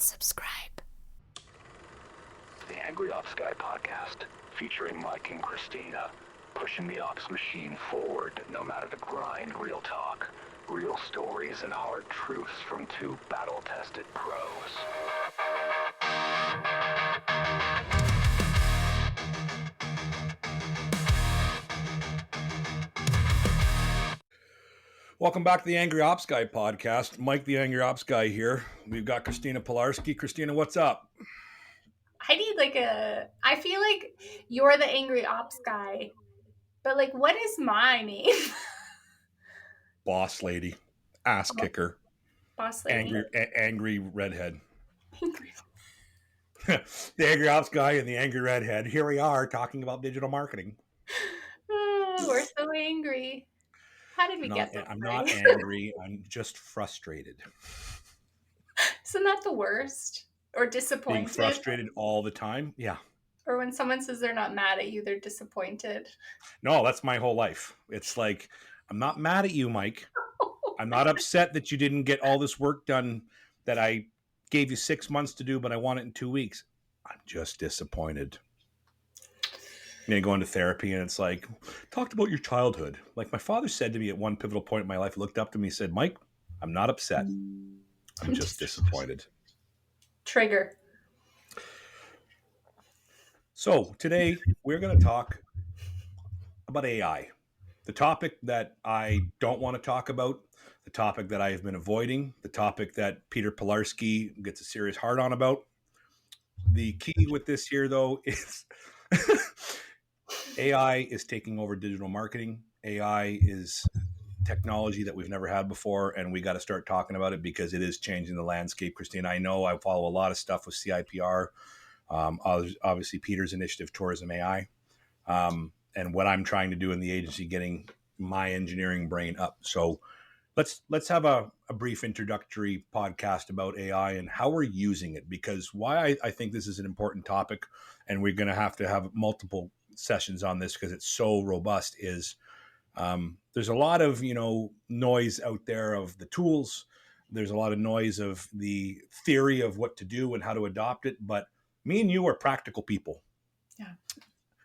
subscribe. The Angry Ops Guy podcast, featuring Mike and Christina, pushing the ops machine forward no matter the grind. Real talk, real stories, and hard truths from two battle-tested pros. Welcome back to the Angry Ops Guy podcast. Mike, the Angry Ops Guy here. We've got Christina Pilarski. Christina, what's up? I feel like you're the Angry Ops Guy, but like, what is my name? Boss lady, ass kicker, Boss lady. angry redhead. The Angry Ops Guy and the Angry Redhead. Here we are talking about digital marketing. We're so angry. How did we get this? I'm not angry. I'm just frustrated. Isn't that the worst? Or disappointed? Being frustrated all the time. Yeah. Or when someone says they're not mad at you, they're disappointed. No, that's my whole life. It's like, I'm not mad at you, Mike. I'm not upset that you didn't get all this work done that I gave you 6 months to do, but I want it in 2 weeks. I'm just disappointed. I'm going to go into therapy, and it's like, talked about your childhood. Like my father said to me at one pivotal point in my life, he looked up to me and said, Mike, I'm not upset. I'm just disappointed. Trigger. So today we're going to talk about AI. The topic that I don't want to talk about, the topic that I have been avoiding, the topic that Peter Pilarski gets a serious hard on about. The key with this here, though, is AI is taking over digital marketing. AI is technology that we've never had before, and we got to start talking about it because it is changing the landscape. Christina, I know I follow a lot of stuff with CIPR, obviously Peter's initiative, Tourism AI, and what I'm trying to do in the agency, getting my engineering brain up. So let's have a brief introductory podcast about AI and how we're using it, because why I think this is an important topic, and we're going to have multiple sessions on this because it's so robust, is there's a lot of noise out there of the tools. There's a lot of noise of the theory of what to do and how to adopt it, but me and you are practical people. Yeah.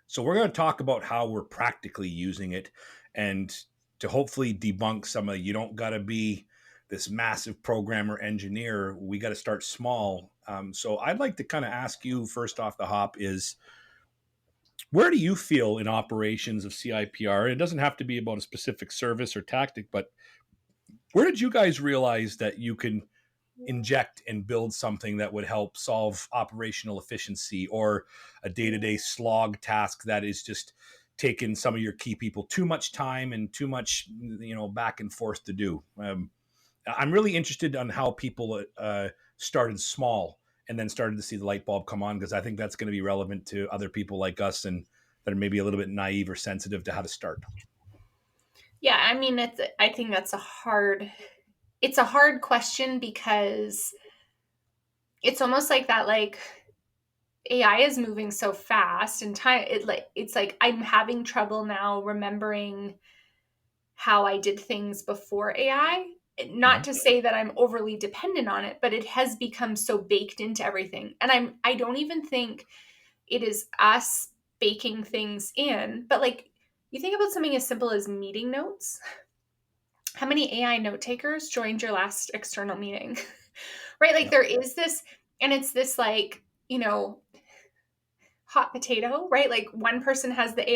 So we're going to talk about how we're practically using it, and to hopefully debunk some of, you don't got to be this massive programmer engineer. We got to start small. So I'd like to kind of ask you first off the hop is, where do you feel in operations of CIPR? It doesn't have to be about a specific service or tactic, but where did you guys realize that you can inject and build something that would help solve operational efficiency or a day-to-day slog task that is just taking some of your key people too much time and too much back and forth to do? I'm really interested on how people started small and then started to see the light bulb come on, because I think that's going to be relevant to other people like us and that are maybe a little bit naive or sensitive to how to start. Yeah, I mean, I think that's a hard question, because it's almost like that, like, AI is moving so fast, and it's like I'm having trouble now remembering how I did things before AI. Not to say that I'm overly dependent on it, but it has become so baked into everything. And I don't even think it is us baking things in, but like, you think about something as simple as meeting notes. How many AI note takers joined your last external meeting? Right? Like, there is this, and it's this, like, hot potato, right? Like, one person has the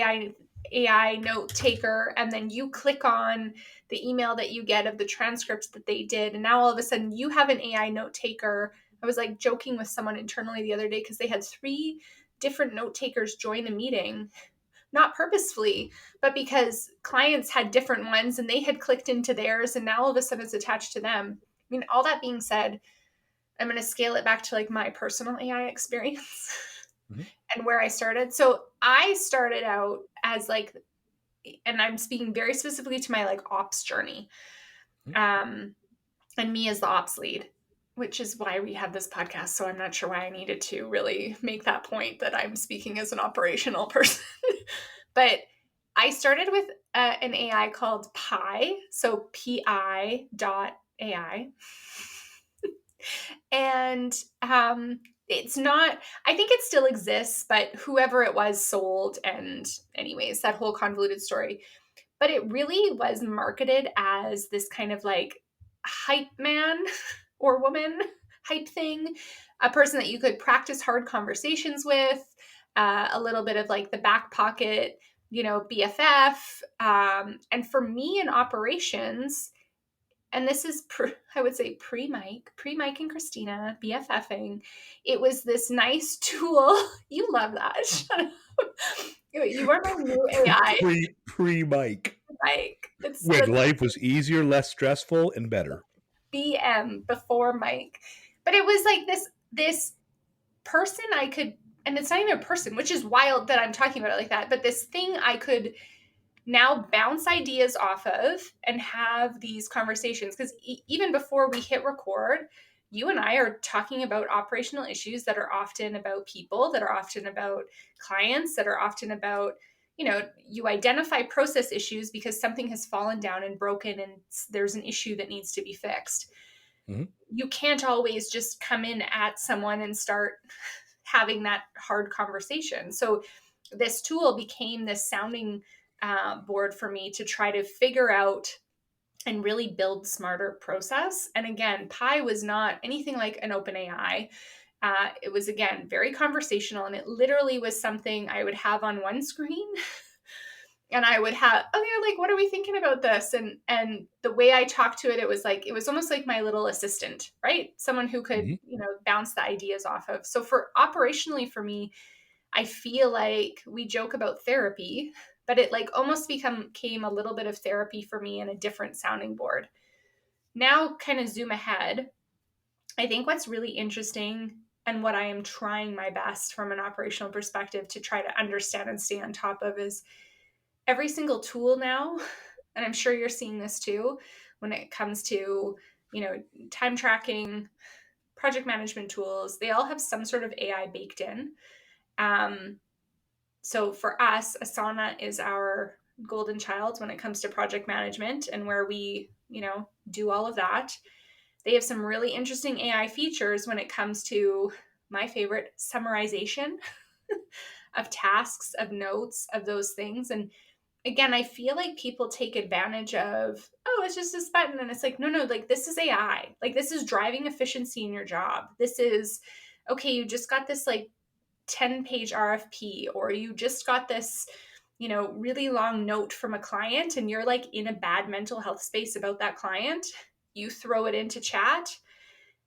AI note taker, and then you click on the email that you get of the transcripts that they did, and now all of a sudden you have an AI note taker. I was like joking with someone internally the other day because they had 3 different note takers join the meeting, not purposefully, but because clients had different ones and they had clicked into theirs, and now all of a sudden it's attached to them. I mean, all that being said, I'm going to scale it back to like my personal AI experience. And where I started. So I started out as like, and I'm speaking very specifically to my like ops journey, and me as the ops lead, which is why we have this podcast. So I'm not sure why I needed to really make that point that I'm speaking as an operational person. But I started with an AI called Pi, so pi.ai. And it's not, I think it still exists, but whoever it was sold. And, anyways, that whole convoluted story. But it really was marketed as this kind of like hype man or woman hype thing, a person that you could practice hard conversations with, a little bit of like the back pocket, BFF. And for me in operations, and this is, I would say pre-Mike and Christina BFFing, it was this nice tool. You love that. Shut up. You are my new AI. Pre-Mike. Mike. It's When the life was easier, less stressful, and better. BM before Mike. But it was like this person I could, and it's not even a person, which is wild that I'm talking about it like that, but this thing I could now bounce ideas off of and have these conversations. Because even before we hit record, you and I are talking about operational issues that are often about people, that are often about clients, that are often about, you identify process issues because something has fallen down and broken and there's an issue that needs to be fixed. Mm-hmm. You can't always just come in at someone and start having that hard conversation. So this tool became this sounding board for me to try to figure out and really build smarter process. And again, Pi was not anything like an open AI. It was, again, very conversational, and it literally was something I would have on one screen and I would have, okay, like, what are we thinking about this? And the way I talked to it, it was almost like my little assistant, right? Someone who could, Mm-hmm. bounce the ideas off of. So for operationally for me, I feel like we joke about therapy, but it like almost came a little bit of therapy for me in a different sounding board. Now, kind of zoom ahead, I think what's really interesting and what I am trying my best from an operational perspective to try to understand and stay on top of is every single tool now, and I'm sure you're seeing this too, when it comes to, time tracking, project management tools, they all have some sort of AI baked in. Um, So for us, Asana is our golden child when it comes to project management and where we, do all of that. They have some really interesting AI features when it comes to my favorite, summarization of tasks, of notes, of those things. And again, I feel like people take advantage of, oh, it's just this button. And it's like, no, like this is AI. Like this is driving efficiency in your job. This is, okay, you just got this like 10-page RFP, or you just got this, really long note from a client and you're like in a bad mental health space about that client. You throw it into chat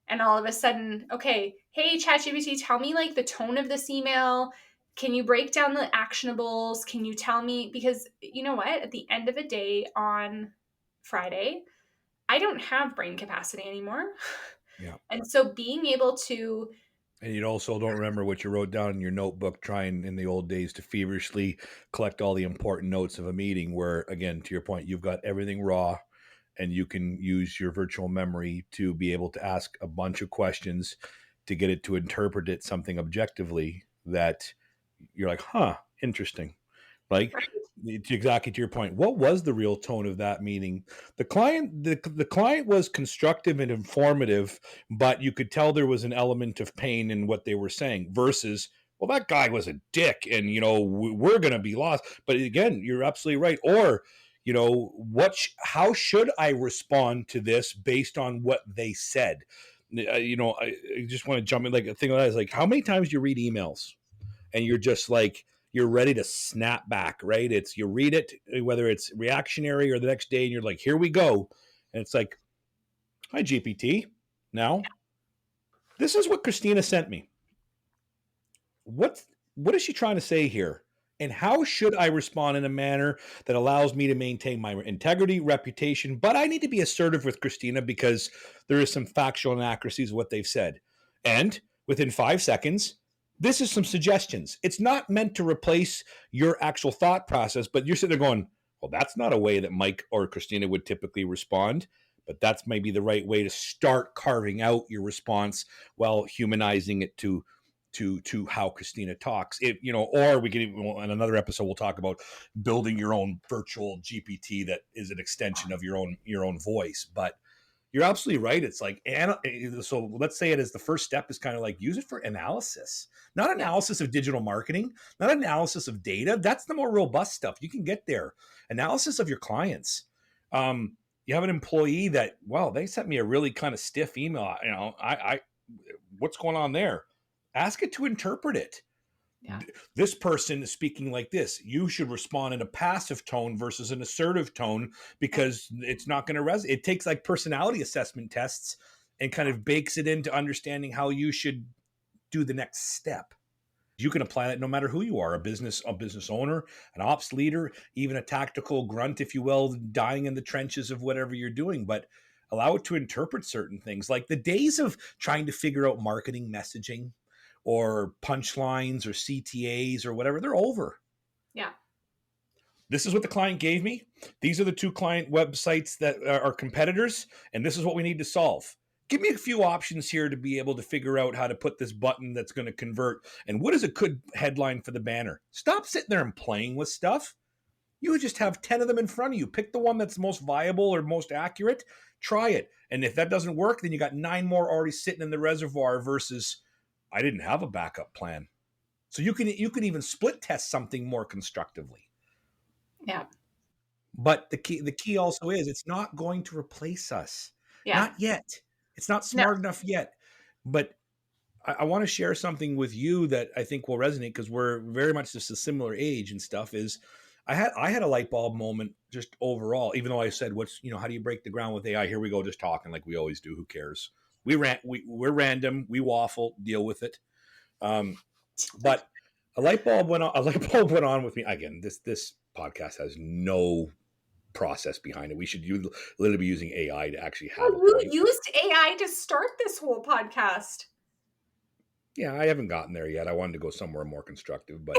and all of a sudden, okay, hey, ChatGPT, tell me like the tone of this email. Can you break down the actionables? Can you tell me? Because you know what? At the end of a day on Friday, I don't have brain capacity anymore. Yeah. And so being able to, And you also don't remember what you wrote down in your notebook, trying in the old days to feverishly collect all the important notes of a meeting where, again, to your point, you've got everything raw and you can use your virtual memory to be able to ask a bunch of questions to get it to interpret it something objectively that you're like, huh, interesting. Like, exactly to your point, what was the real tone of that meeting? The client was constructive and informative, but you could tell there was an element of pain in what they were saying versus, well, that guy was a dick and we're going to be lost. But again, you're absolutely right. Or how should I respond to this based on what they said? I just want to jump in, like a thing like that is like, how many times do you read emails and you're just like, you're ready to snap back, right? It's, you read it, whether it's reactionary or the next day, and you're like, here we go. And it's like, hi, GPT. Now, this is what Christina sent me. What is she trying to say here? And how should I respond in a manner that allows me to maintain my integrity, reputation? But I need to be assertive with Christina because there is some factual inaccuracies of what they've said. And within 5 seconds, this is some suggestions. It's not meant to replace your actual thought process, but you're sitting there going, well, that's not a way that Mike or Christina would typically respond. But that's maybe the right way to start carving out your response while humanizing it to how Christina talks. Or we can even, in another episode we'll talk about building your own virtual GPT that is an extension of your own voice. But You're absolutely right. It's like, so let's say it as the first step is kind of like use it for analysis, not Yeah. analysis of digital marketing, not analysis of data. That's the more robust stuff. You can get there. Analysis of your clients. You have an employee that, well, they sent me a really kind of stiff email. What's going on there? Ask it to interpret it. Yeah. This person is speaking like this. You should respond in a passive tone versus an assertive tone because it's not going to resonate. It takes like personality assessment tests and kind of bakes it into understanding how you should do the next step. You can apply that no matter who you are, a business owner, an ops leader, even a tactical grunt, if you will, dying in the trenches of whatever you're doing. But allow it to interpret certain things. Like the days of trying to figure out marketing messaging or punchlines or CTAs or whatever, they're over. Yeah. This is what the client gave me. These are the two client websites that are competitors, and this is what we need to solve. Give me a few options here to be able to figure out how to put this button that's going to convert. And what is a good headline for the banner? Stop sitting there and playing with stuff. You just have 10 of them in front of you. Pick the one that's most viable or most accurate. Try it. And if that doesn't work, then you got 9 more already sitting in the reservoir versus I didn't have a backup plan. So you can even split test something more constructively. Yeah. But the key also is it's not going to replace us. Yeah. Not yet. It's not No. smart enough yet. But I want to share something with you that I think will resonate because we're very much just a similar age and stuff. Is I had a light bulb moment just overall, even though I said, how do you break the ground with AI? Here we go, just talking like we always do. Who cares? We're random. We waffle, deal with it. But a light bulb went on. A light bulb went on with me again. This podcast has no process behind it. We should literally be using AI to actually have. Well, you used AI to start this whole podcast. Yeah, I haven't gotten there yet. I wanted to go somewhere more constructive, but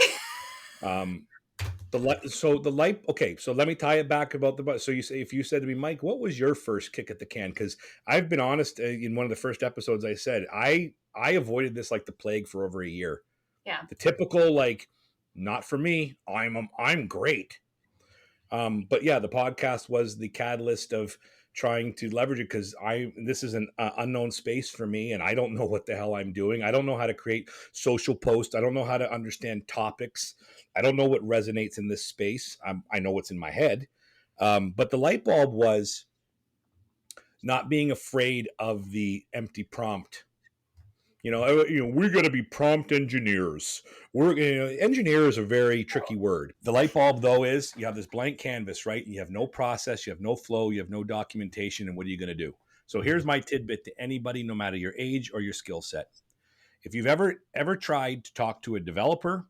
okay, so let me tie it back about so you say, if you said to me, Mike, what was your first kick at the can? Because I've been honest, in one of the first episodes I said I avoided this like the plague for over a year. Yeah. The typical like, not for me. I'm great. But yeah, the podcast was the catalyst of trying to leverage it because this is an unknown space for me, and I don't know what the hell I'm doing. I don't know how to create social posts. I don't know how to understand topics. I don't know what resonates in this space. I know what's in my head, but the light bulb was not being afraid of the empty prompt. We got to be prompt engineers. Engineer is a very tricky word. The light bulb, though, is you have this blank canvas, right? You have no process, you have no flow, you have no documentation, and what are you going to do? So here's my tidbit to anybody, no matter your age or your skill set. If you've ever tried to talk to a developer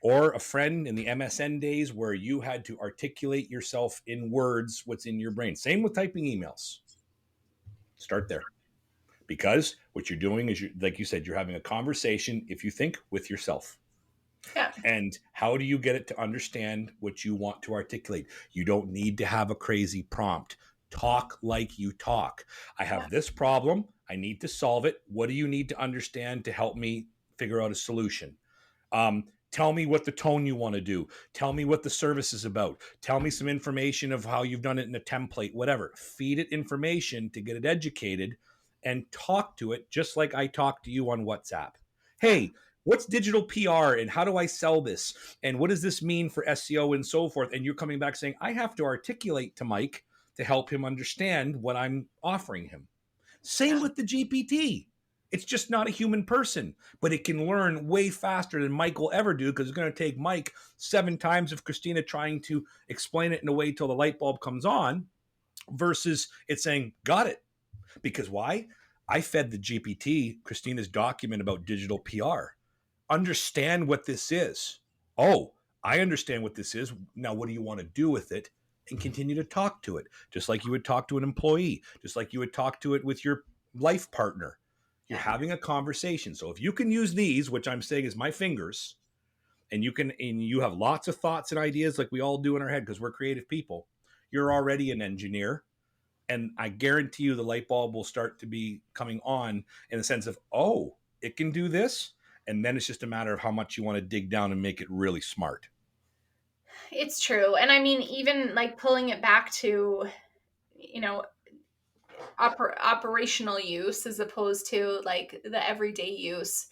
or a friend in the MSN days where you had to articulate yourself in words what's in your brain, same with typing emails. Start there. Because what you're doing is, like you said, you're having a conversation, if you think, with yourself. Yeah. And how do you get it to understand what you want to articulate? You don't need to have a crazy prompt. Talk like you talk. I have this problem. I need to solve it. What do you need to understand to help me figure out a solution? Tell me what the tone you want to do. Tell me what the service is about. Tell me some information of how you've done it in a template, whatever. Feed it information to get it educated and talk to it just like I talk to you on WhatsApp. Hey, what's digital PR and how do I sell this? And what does this mean for SEO and so forth? And you're coming back saying, I have to articulate to Mike to help him understand what I'm offering him. Same with the GPT. It's just not a human person, but it can learn way faster than Mike will ever do because it's going to take Mike 7 times of Christina trying to explain it in a way till the light bulb comes on versus it saying, got it. Because why? I fed the GPT Christina's document about digital PR. Understand what this is. Oh, I understand what this is. Now, what do you want to do with it? And continue to talk to it, just like you would talk to an employee, just like you would talk to it with your life partner. You're having a conversation. So if you can use these, which I'm saying is my fingers, and you have lots of thoughts and ideas like we all do in our head because we're creative people, you're already an engineer. And I guarantee you the light bulb will start to be coming on in the sense of, oh, it can do this. And then it's just a matter of how much you want to dig down and make it really smart. It's true. And I mean, even like pulling it back to, operational use as opposed to like the everyday use.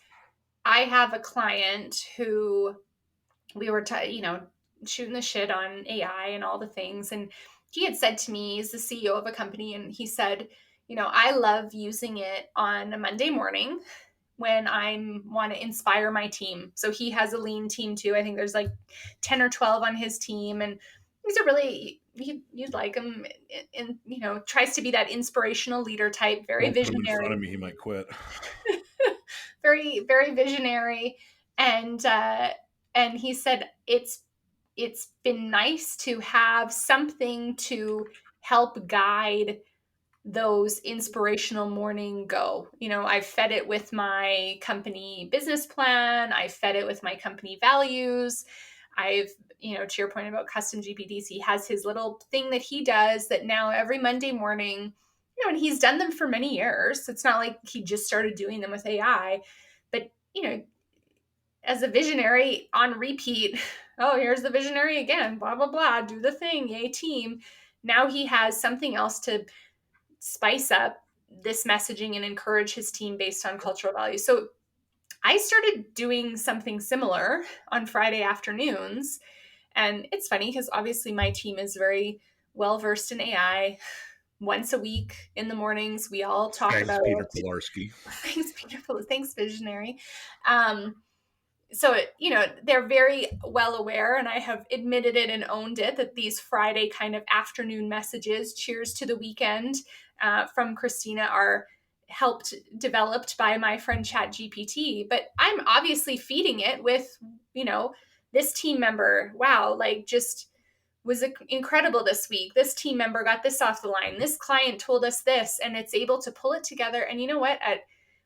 I have a client who we were, shooting the shit on AI and all the things. And he had said to me, he's the CEO of a company, and he said, I love using it on a Monday morning when I want to inspire my team. So he has a lean team too. I think there's like 10 or 12 on his team. And he's a really, you'd like him, and, tries to be that inspirational leader type, very Don't put him in front of visionary, me. He might quit. very, very visionary. And he said it's been nice to have something to help guide those inspirational morning go. I've fed it with my company business plan, I fed it with my company values. I've, to your point about custom GPTs, he has his little thing that he does that now every Monday morning, and he's done them for many years. It's not like he just started doing them with AI, but, as a visionary on repeat, oh, here's the visionary again, blah, blah, blah, do the thing, yay, team. Now he has something else to spice up this messaging and encourage his team based on cultural values. So I started doing something similar on Friday afternoons. And it's funny because obviously my team is very well versed in AI. Once a week in the mornings, we all talk Thanks, about Peter it. Pilarski. Thanks, Peter. Thanks, visionary. So they're very well aware, and I have admitted it and owned it, that these Friday kind of afternoon messages, cheers to the weekend, from Christina, are developed by my friend ChatGPT. But I'm obviously feeding it with, this team member, wow, like just was incredible this week, this team member got this off the line, this client told us this, and it's able to pull it together. And you know what,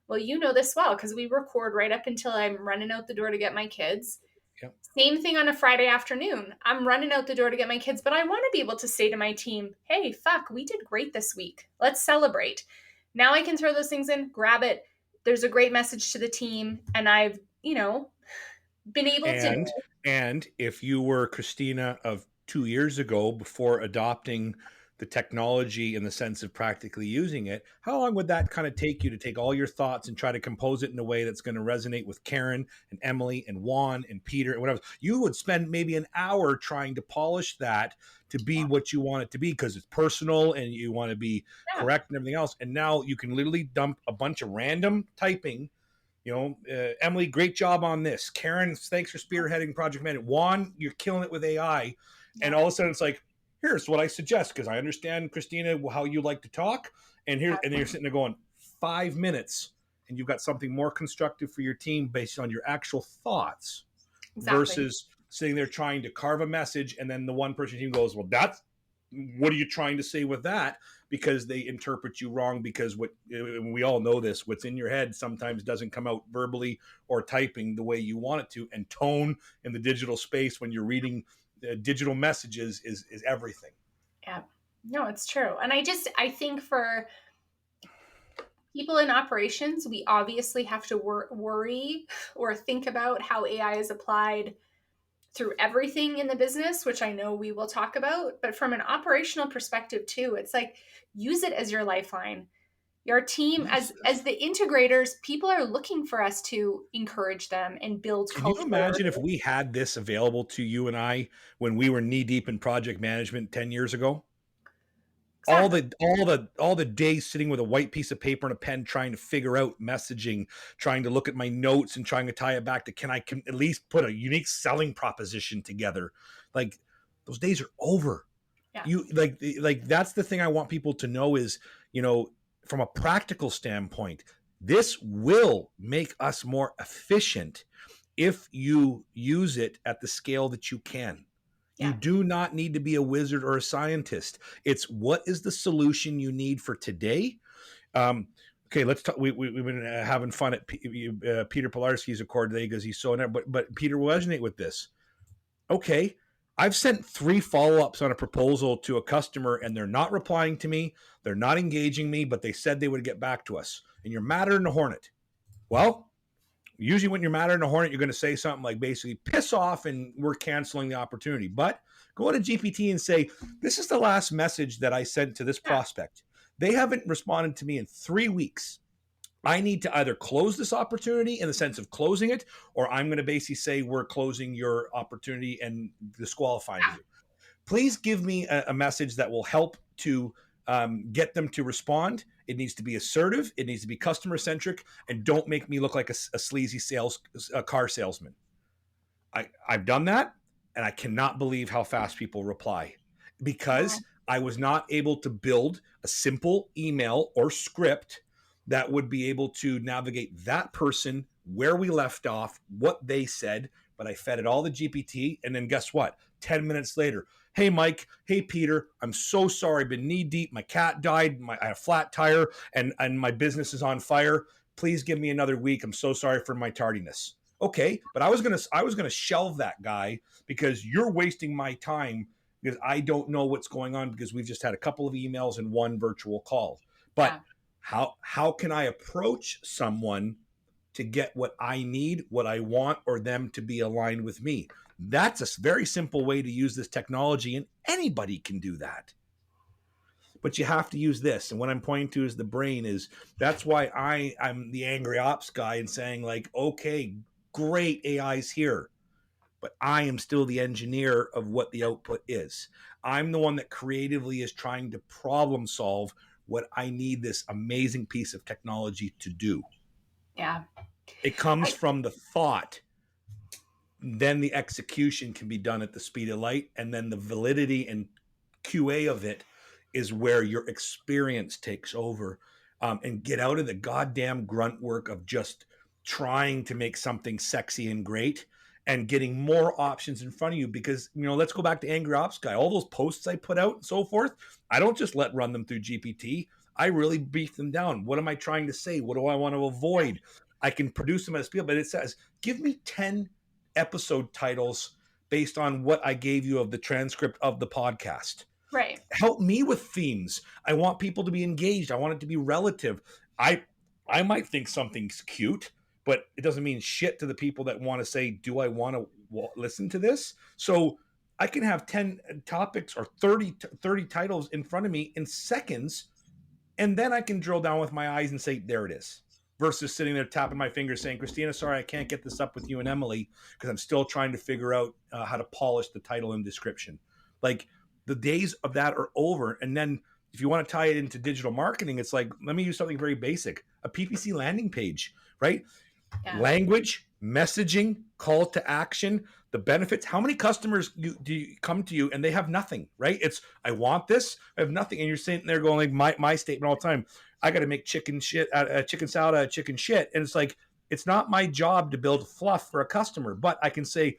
well, this well, because we record right up until I'm running out the door to get my kids. Yep. Same thing on a Friday afternoon. I'm running out the door to get my kids, but I want to be able to say to my team, hey, fuck, we did great this week. Let's celebrate. Now I can throw those things in, grab it. There's a great message to the team. And I've, been able to. And if you were Christina of 2 years ago, before adopting the technology in the sense of practically using it, how long would that kind of take you to take all your thoughts and try to compose it in a way that's going to resonate with Karen and Emily and Juan and Peter and whatever? You would spend maybe an hour trying to polish that to be what you want it to be, because it's personal and you want to be correct and everything else. And now you can literally dump a bunch of random typing. Emily, great job on this. Karen, thanks for spearheading project management. Juan, you're killing it with AI. And all of a sudden it's like, here's what I suggest, because I understand, Christina, how you like to talk. And then you're sitting there going 5 minutes and you've got something more constructive for your team based on your actual thoughts. Exactly. Versus sitting there trying to carve a message. And then the one person team goes, well, what are you trying to say with that? Because they interpret you wrong, because we all know this, what's in your head sometimes doesn't come out verbally or typing the way you want it to. And tone in the digital space when you're reading digital messages is everything. Yeah, no, it's true. And I think for people in operations, we obviously have to worry or think about how AI is applied through everything in the business, which I know we will talk about. But from an operational perspective too, it's like, use it as your lifeline. Your team, as the integrators, people are looking for us to encourage them and build culture. Can you imagine if we had this available to you and I when we were knee deep in project management 10 years ago? Exactly. All the days sitting with a white piece of paper and a pen trying to figure out messaging, trying to look at my notes and trying to tie it back to, can at least put a unique selling proposition together? Like, those days are over. Yeah. You like that's the thing I want people to know is, from a practical standpoint, this will make us more efficient if you use it at the scale that you can. Yeah. You do not need to be a wizard or a scientist. It's what is the solution you need for today. Okay, let's talk. We've been having fun at Peter Pilarski's Accord today because he's so in it. But Peter will resonate with this. Okay, I've sent 3 follow-ups on a proposal to a customer, and they're not replying to me. They're not engaging me, but they said they would get back to us. And you're madder than a hornet. Well, usually when you're madder than a hornet, you're going to say something like basically piss off and we're canceling the opportunity. But go to GPT and say, this is the last message that I sent to this prospect. They haven't responded to me in 3 weeks. I need to either close this opportunity in the sense of closing it, or I'm going to basically say we're closing your opportunity and disqualifying Yeah. you. Please give me a message that will help to get them to respond. It needs to be assertive. It needs to be customer centric, and don't make me look like a sleazy car salesman. I've done that, and I cannot believe how fast people reply Yeah. because I was not able to build a simple email or script that would be able to navigate that person, where we left off, what they said. But I fed it all to GPT, and then guess what? 10 minutes later, hey, Mike, hey, Peter, I'm so sorry. I've been knee deep. My cat died. I had a flat tire, and my business is on fire. Please give me another week. I'm so sorry for my tardiness. Okay, but I was gonna shelve that guy because you're wasting my time because I don't know what's going on because we've just had a couple of emails and one virtual call. But Yeah. how can I approach someone to get what I need, what I want, or them to be aligned with me? That's a very simple way to use this technology, and anybody can do that. But you have to use this. And what I'm pointing to is the brain is that's why I'm the angry ops guy and saying, like, okay, great, AI's here, but I am still the engineer of what the output is. I'm the one that creatively is trying to problem solve what I need this amazing piece of technology to do. Yeah. It comes I, from the thought, then the execution can be done at the speed of light, and then the validity and QA of it is where your experience takes over, and get out of the goddamn grunt work of just trying to make something sexy and great and getting more options in front of you. Because, let's go back to Angry Ops Guy. All those posts I put out and so forth, I don't just let run them through GPT. I really beef them down. What am I trying to say? What do I want to avoid? I can produce them at a speed, but it says, give me 10 episode titles based on what I gave you of the transcript of the podcast. right. Help me with themes. I want people to be engaged. I want it to be relative. I might think something's cute, but it doesn't mean shit to the people that want to say, do I want to listen to this? So I can have 10 topics or 30 titles in front of me in seconds, and then I can drill down with my eyes and say, there it is. Versus sitting there tapping my fingers saying, Christina, sorry, I can't get this up with you and Emily because I'm still trying to figure out how to polish the title and description. Like, the days of that are over. And then if you want to tie it into digital marketing, it's like, let me use something very basic, a PPC landing page, right? Yeah. Language, messaging, call to action, the benefits. How many customers do you come to you and they have nothing, right? It's, I want this, I have nothing. And you're sitting there going like my statement all the time, I got to make chicken salad out of chicken shit. And it's like, it's not my job to build fluff for a customer, but I can say,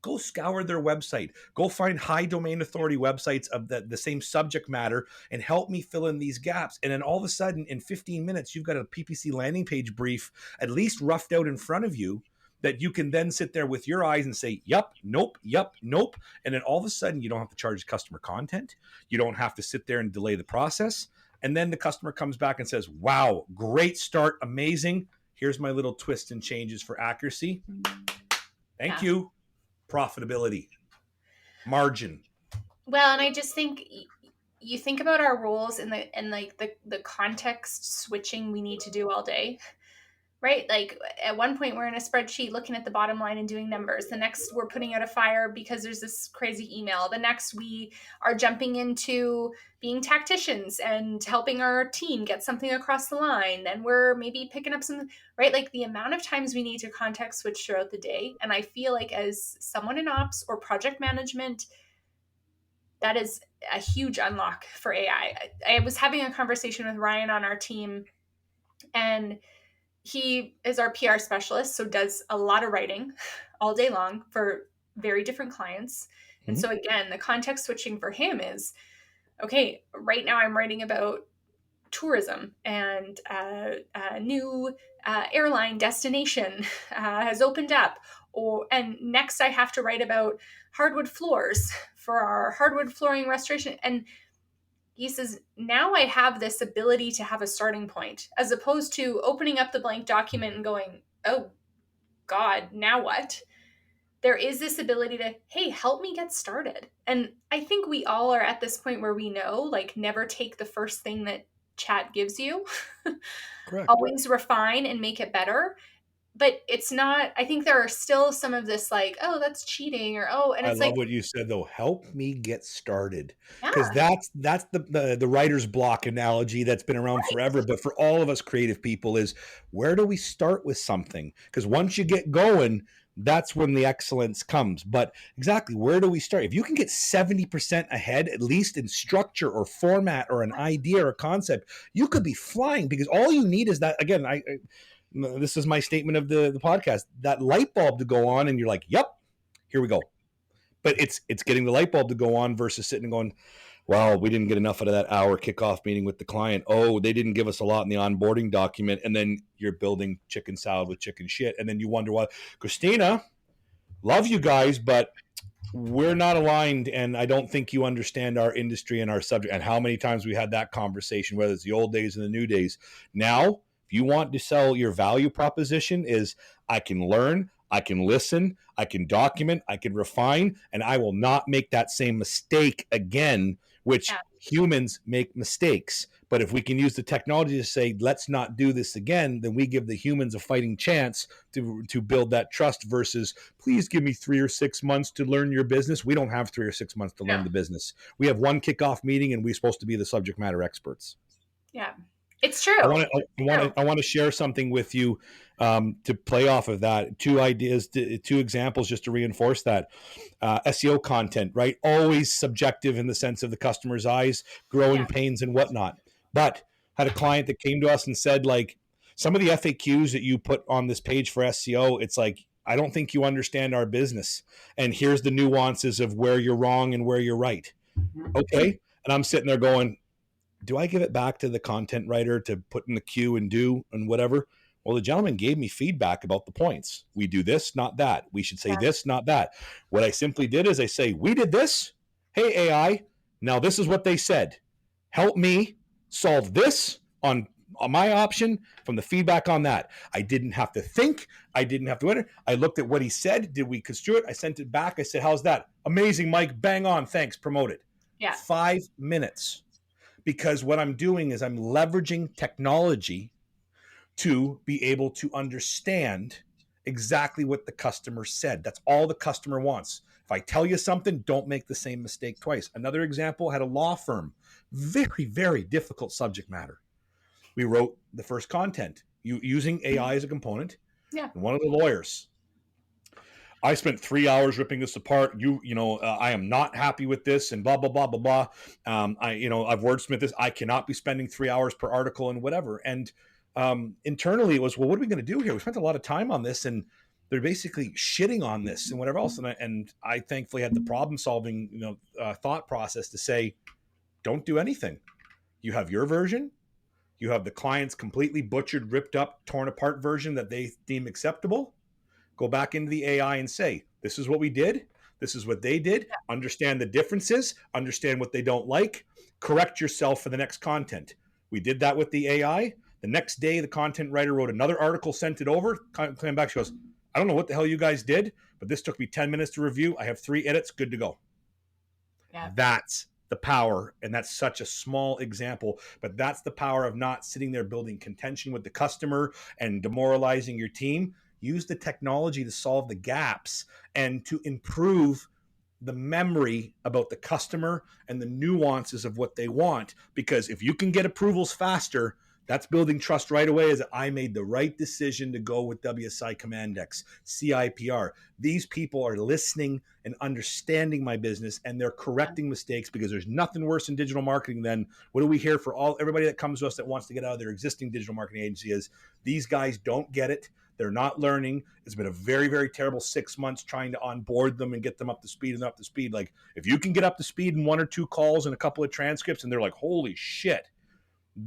go scour their website, go find high domain authority websites of the same subject matter and help me fill in these gaps. And then all of a sudden in 15 minutes, you've got a PPC landing page brief, at least roughed out in front of you, that you can then sit there with your eyes and say, yup, nope, yup, nope. And then all of a sudden you don't have to charge customer content. You don't have to sit there and delay the process. And then the customer comes back and says, wow, great start, amazing. Here's my little twists and changes for accuracy. Thank Yeah. you. Profitability, margin. Well, and I just think you think about our roles and the context switching we need to do all day, right? Like at one point we're in a spreadsheet looking at the bottom line and doing numbers. The next we're putting out a fire because there's this crazy email. The next we are jumping into being tacticians and helping our team get something across the line. Then we're maybe picking up some, right? Like the amount of times we need to context switch throughout the day. And I feel like as someone in ops or project management, that is a huge unlock for AI. I was having a conversation with Ryan on our team, and he is our PR specialist, so does a lot of writing all day long for very different clients. And so again, the context switching for him is, okay, right now I'm writing about tourism and a new airline destination has opened up, and next I have to write about hardwood floors for our hardwood flooring restoration. And he says, now I have this ability to have a starting point, as opposed to opening up the blank document and going, oh God, now what? There is this ability to, hey, help me get started. And I think we all are at this point where we know, like, never take the first thing that chat gives you. Correct. Always refine and make it better. But it's not, I think there are still some of this like, oh, that's cheating, or oh, and I it's like, love what you said though. Help me get started, because yeah, that's the writer's block analogy that's been around forever. right. But for all of us creative people, is where do we start with something? Because once you get going, that's when the excellence comes. But exactly, where do we start? If you can get 70% ahead, at least in structure or format or an idea or concept, you could be flying, because all you need is that. Again, this is my statement of the podcast, that light bulb to go on, and you're like, yep, here we go. But it's getting the light bulb to go on versus sitting and going, well, we didn't get enough out of that hour kickoff meeting with the client. Oh, they didn't give us a lot in the onboarding document. And then you're building chicken salad with chicken shit. And then you wonder why. Christina, love you guys, but we're not aligned, and I don't think you understand our industry and our subject. And how many times we had that conversation, whether it's the old days and the new days. Now, if you want to sell, your value proposition is, I can learn, I can listen, I can document, I can refine, and I will not make that same mistake again, which Yeah, humans make mistakes. But if we can use the technology to say, let's not do this again, then we give the humans a fighting chance to build that trust versus, please give me 3 or 6 months to learn your business. We don't have 3 or 6 months to learn yeah, the business. We have one kickoff meeting, and we're supposed to be the subject matter experts. yeah. It's true. It's true. I want to share something with you, to play off of that. Two ideas, two examples, just to reinforce that. SEO content, right? Always subjective in the sense of the customer's eyes, Yeah, growing pains and whatnot. But had a client that came to us and said, like, some of the FAQs that you put on this page for SEO, it's like, I don't think you understand our business. And here's the nuances of where you're wrong and where you're right. Okay. And I'm sitting there going, do I give it back to the content writer to put in the queue and do and whatever? Well, the gentleman gave me feedback about the points. We do this, not that. We should say yeah, this, not that. What I simply did is I say, we did this. Hey, AI, now this is what they said. Help me solve this on my option from the feedback on that. I didn't have to think. I didn't have to enter. I looked at what he said. Did we construe it? I sent it back. I said, how's that? Amazing, Mike. Bang on. Thanks. Promote it. yeah, 5 minutes, because what I'm doing is I'm leveraging technology to be able to understand exactly what the customer said. That's all the customer wants. If I tell you something, don't make the same mistake twice. Another example, had a law firm, very, very difficult subject matter. We wrote the first content using AI as a component. yeah, And one of the lawyers, I spent 3 hours ripping this apart. I am not happy with this, and blah blah blah blah blah. I've wordsmithed this. I cannot be spending 3 hours per article and whatever. And internally, it was, well, what are we going to do here? We spent a lot of time on this, and they're basically shitting on this and whatever else. And I thankfully had the problem solving thought process to say, don't do anything. You have your version. You have the client's completely butchered, ripped up, torn apart version that they deem acceptable. Go back into the AI and say, this is what we did. This is what they did. Understand the differences. Understand what they don't like. Correct yourself for the next content. We did that with the AI. The next day, the content writer wrote another article, sent it over, came back. She goes, I don't know what the hell you guys did, but this took me 10 minutes to review. I have 3 edits. Good to go. yeah, That's the power. And that's such a small example, but that's the power of not sitting there building contention with the customer and demoralizing your team. Use the technology to solve the gaps and to improve the memory about the customer and the nuances of what they want. Because if you can get approvals faster, that's building trust right away, as I made the right decision to go with WSI Commandex, CIPR. These people are listening and understanding my business, and they're correcting mistakes, because there's nothing worse in digital marketing than, what do we hear for everybody that comes to us that wants to get out of their existing digital marketing agency, is these guys don't get it. They're not learning. It's been a very, very terrible 6 months trying to onboard them and get them up to speed and up to speed. Like, if you can get up to speed in 1 or 2 calls and a couple of transcripts, and they're like, holy shit,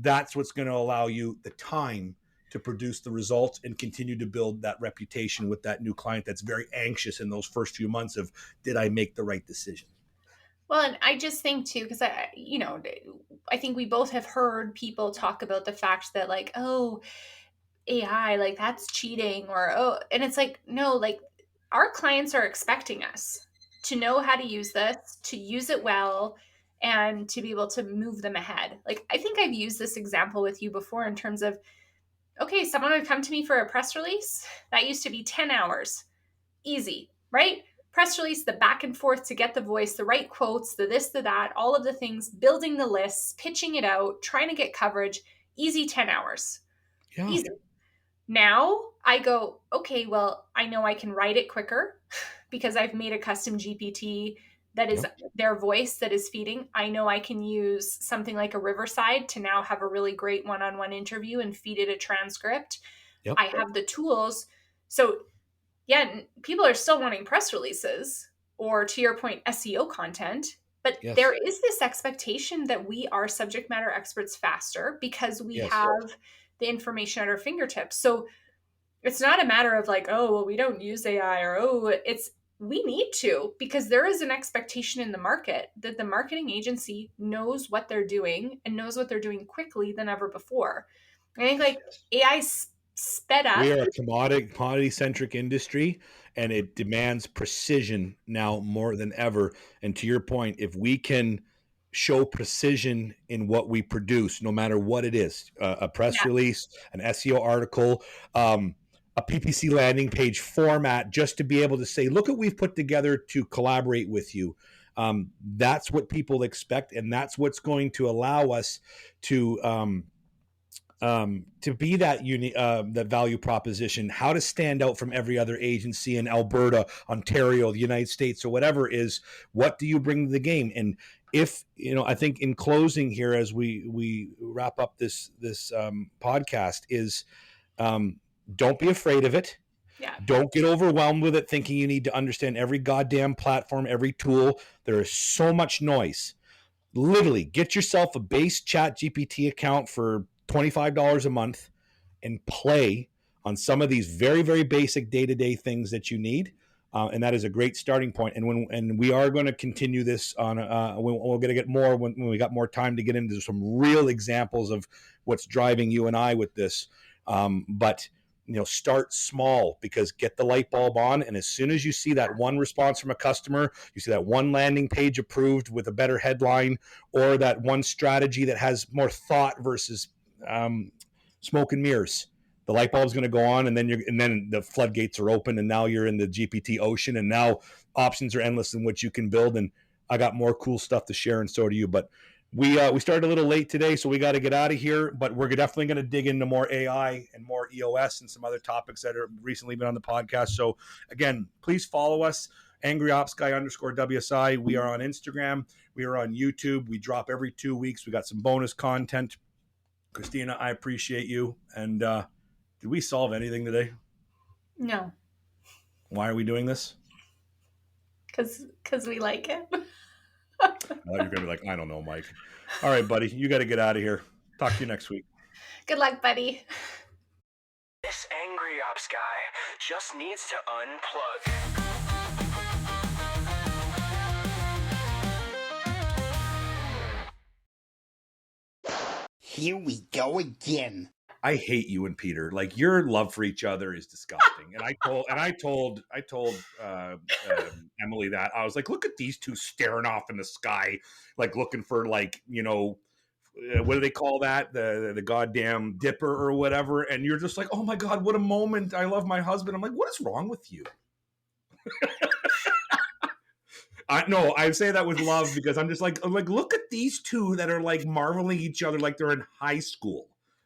that's what's going to allow you the time to produce the results and continue to build that reputation with that new client that's very anxious in those first few months of, did I make the right decision? well, and I just think too, because I think we both have heard people talk about the fact that like, oh, AI, like that's cheating, or oh, and it's like, no, like our clients are expecting us to know how to use this, to use it well, and to be able to move them ahead. Like, I think I've used this example with you before in terms of, okay, someone would come to me for a press release. That used to be 10 hours. Easy, right? Press release, the back and forth to get the voice, the right quotes, the this, the that, all of the things, building the lists, pitching it out, trying to get coverage. Easy 10 hours. Yeah. Easy. Now I go, okay, well, I know I can write it quicker because I've made a custom GPT that is Yep. their voice that is feeding. I know I can use something like a Riverside to now have a really great one-on-one interview and feed it a transcript. Yep. I have the tools. So, yeah, people are still wanting press releases or, to your point, SEO content. But there Yes. is this expectation that we are subject matter experts faster because we Yes. have the information at our fingertips. So it's not a matter of like, oh, well, we don't use AI, or, oh, it's, we need to, because there is an expectation in the market that the marketing agency knows what they're doing and knows what they're doing quickly than ever before. I think like AI sped We up. are a commodity centric industry, and it demands precision now more than ever. And to your point, if we can show precision in what we produce, no matter what it is, a press Yeah. release, an SEO article, a PPC landing page format, just to be able to say, look what we've put together to collaborate with you. That's what people expect, and that's what's going to allow us to be that unique, that value proposition, how to stand out from every other agency in Alberta, Ontario, the United States, or whatever is, what do you bring to the game? And if, I think in closing here, as we wrap up this podcast, is don't be afraid of it. Yeah. Don't get overwhelmed with it, thinking you need to understand every goddamn platform, every tool. There is so much noise. Literally, get yourself a base Chat GPT account for $25 a month and play on some of these very, very basic day-to-day things that you need. And that is a great starting point. And we are going to continue this on. We're going to get more when we got more time to get into some real examples of what's driving you and I with this. But start small, because get the light bulb on, and as soon as you see that one response from a customer, you see that one landing page approved with a better headline, or that one strategy that has more thought versus smoke and mirrors, the light bulb's going to go on, and then the floodgates are open, and now you're in the GPT ocean, and now options are endless in what you can build. And I got more cool stuff to share, and so do you. But we started a little late today, so we got to get out of here. But we're definitely going to dig into more AI and more EOS and some other topics that are recently been on the podcast. So again, please follow us, AngryOpsGuy_WSI. We are on Instagram. We are on YouTube. We drop every 2 weeks. We got some bonus content. Christina, I appreciate you. And did we solve anything today? No. Why are we doing this? Because we like it. I thought you were going to be like, I don't know, Mike. All right, buddy, you got to get out of here. Talk to you next week. Good luck, buddy. This angry ops guy just needs to unplug. Here we go again. I hate you and Peter. Like, your love for each other is disgusting. And I told Emily that. I was like, look at these two staring off in the sky, like looking for, like, what do they call that? The goddamn dipper or whatever. And you're just like, oh my God, what a moment. I love my husband. I'm like, what is wrong with you? I say that with love, because I'm just like, look at these two that are like marveling each other like they're in high school.